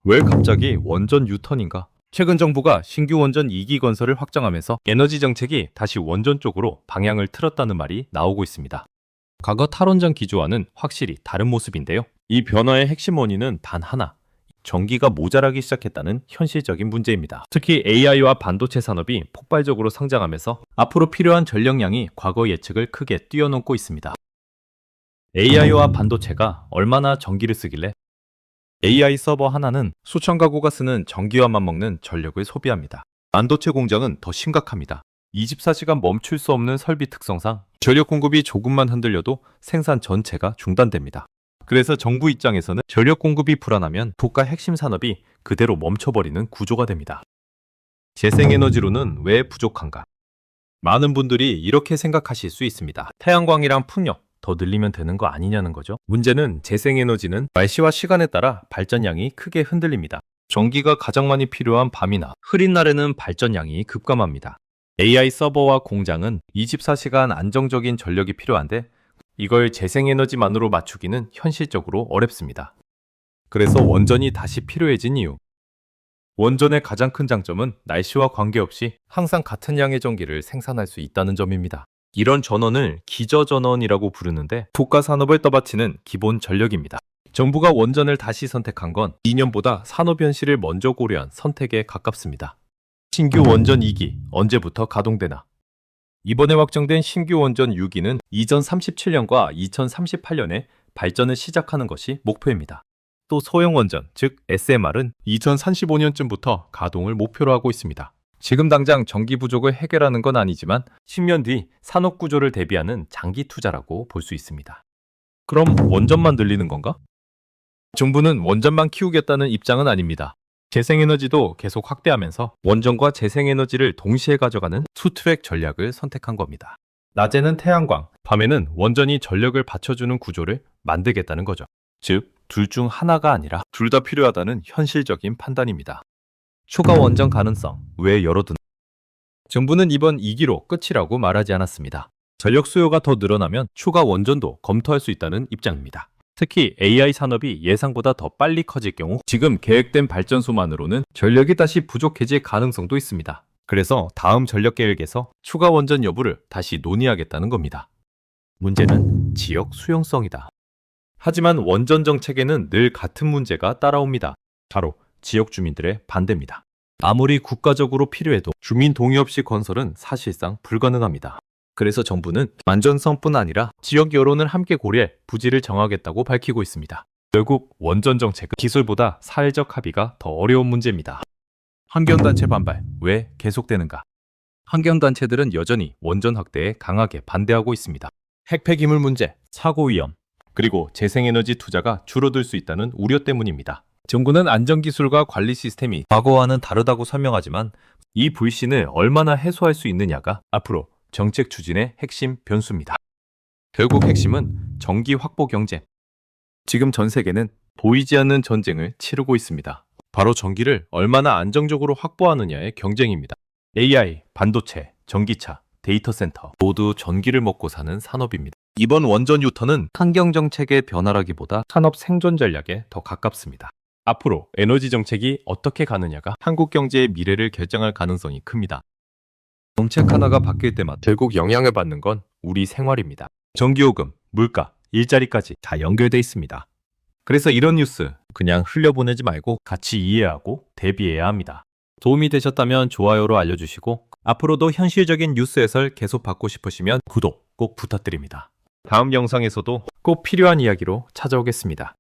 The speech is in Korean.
왜 갑자기 원전 유턴인가? 최근 정부가 신규 원전 2기 건설을 확정하면서 에너지 정책이 다시 원전 쪽으로 방향을 틀었다는 말이 나오고 있습니다. 과거 탈원전 기조와는 확실히 다른 모습인데요. 이 변화의 핵심 원인은 단 하나, 전기가 모자라기 시작했다는 현실적인 문제입니다. 특히 AI와 반도체 산업이 폭발적으로 성장하면서 앞으로 필요한 전력량이 과거 예측을 크게 뛰어넘고 있습니다. AI와 반도체가 얼마나 전기를 쓰길래 AI 서버 하나는 수천 가구가 쓰는 전기와만 먹는 전력을 소비합니다. 반도체 공장은 더 심각합니다. 24시간 멈출 수 없는 설비 특성상 전력 공급이 조금만 흔들려도 생산 전체가 중단됩니다. 그래서 정부 입장에서는 전력 공급이 불안하면 국가 핵심 산업이 그대로 멈춰버리는 구조가 됩니다. 재생에너지로는 왜 부족한가? 많은 분들이 이렇게 생각하실 수 있습니다. 태양광이랑 풍력 더 늘리면 되는 거 아니냐는 거죠. 문제는 재생에너지는 날씨와 시간에 따라 발전량이 크게 흔들립니다. 전기가 가장 많이 필요한 밤이나 흐린 날에는 발전량이 급감합니다. AI 서버와 공장은 24시간 안정적인 전력이 필요한데 이걸 재생에너지만으로 맞추기는 현실적으로 어렵습니다. 그래서 원전이 다시 필요해진 이유. 원전의 가장 큰 장점은 날씨와 관계없이 항상 같은 양의 전기를 생산할 수 있다는 점입니다. 이런 전원을 기저전원이라고 부르는데 국가 산업을 떠받치는 기본 전력입니다. 정부가 원전을 다시 선택한 건 이념보다 산업 현실을 먼저 고려한 선택에 가깝습니다. 신규 원전 2기 언제부터 가동되나? 이번에 확정된 신규 원전 6기는 2037년과 2038년에 발전을 시작하는 것이 목표입니다. 또 소형 원전, 즉 SMR은 2035년쯤부터 가동을 목표로 하고 있습니다. 지금 당장 전기 부족을 해결하는 건 아니지만 10년 뒤 산업 구조를 대비하는 장기 투자라고 볼 수 있습니다. 그럼 원전만 늘리는 건가? 정부는 원전만 키우겠다는 입장은 아닙니다. 재생에너지도 계속 확대하면서 원전과 재생에너지를 동시에 가져가는 투트랙 전략을 선택한 겁니다. 낮에는 태양광, 밤에는 원전이 전력을 받쳐주는 구조를 만들겠다는 거죠. 즉, 둘 중 하나가 아니라 둘 다 필요하다는 현실적인 판단입니다. 추가 원전 가능성, 왜 열어두나? 정부는 이번 2기로 끝이라고 말하지 않았습니다. 전력 수요가 더 늘어나면 추가 원전도 검토할 수 있다는 입장입니다. 특히 AI 산업이 예상보다 더 빨리 커질 경우 지금 계획된 발전소만으로는 전력이 다시 부족해질 가능성도 있습니다. 그래서 다음 전력 계획에서 추가 원전 여부를 다시 논의하겠다는 겁니다. 문제는 지역 수용성이다. 하지만 원전 정책에는 늘 같은 문제가 따라옵니다. 바로 지역 주민들의 반대입니다. 아무리 국가적으로 필요해도 주민 동의 없이 건설은 사실상 불가능합니다. 그래서 정부는 안전성뿐 아니라 지역 여론을 함께 고려해 부지를 정하겠다고 밝히고 있습니다. 결국 원전 정책은 기술보다 사회적 합의가 더 어려운 문제입니다. 환경단체 반발, 왜 계속되는가? 환경단체들은 여전히 원전 확대에 강하게 반대하고 있습니다. 핵 폐기물 문제, 사고 위험, 그리고 재생에너지 투자가 줄어들 수 있다는 우려 때문입니다. 정부는 안전기술과 관리 시스템이 과거와는 다르다고 설명하지만 이 불신을 얼마나 해소할 수 있느냐가 앞으로 정책 추진의 핵심 변수입니다. 결국 핵심은 전기 확보 경쟁. 지금 전 세계는 보이지 않는 전쟁을 치르고 있습니다. 바로 전기를 얼마나 안정적으로 확보하느냐의 경쟁입니다. AI, 반도체, 전기차, 데이터 센터 모두 전기를 먹고 사는 산업입니다. 이번 원전 유턴은 환경 정책의 변화라기보다 산업 생존 전략에 더 가깝습니다. 앞으로 에너지 정책이 어떻게 가느냐가 한국 경제의 미래를 결정할 가능성이 큽니다. 정책 하나가 바뀔 때마다 결국 영향을 받는 건 우리 생활입니다. 전기요금, 물가, 일자리까지 다 연결돼 있습니다. 그래서 이런 뉴스 그냥 흘려보내지 말고 같이 이해하고 대비해야 합니다. 도움이 되셨다면 좋아요로 알려주시고 앞으로도 현실적인 뉴스 해설 계속 받고 싶으시면 구독 꼭 부탁드립니다. 다음 영상에서도 꼭 필요한 이야기로 찾아오겠습니다.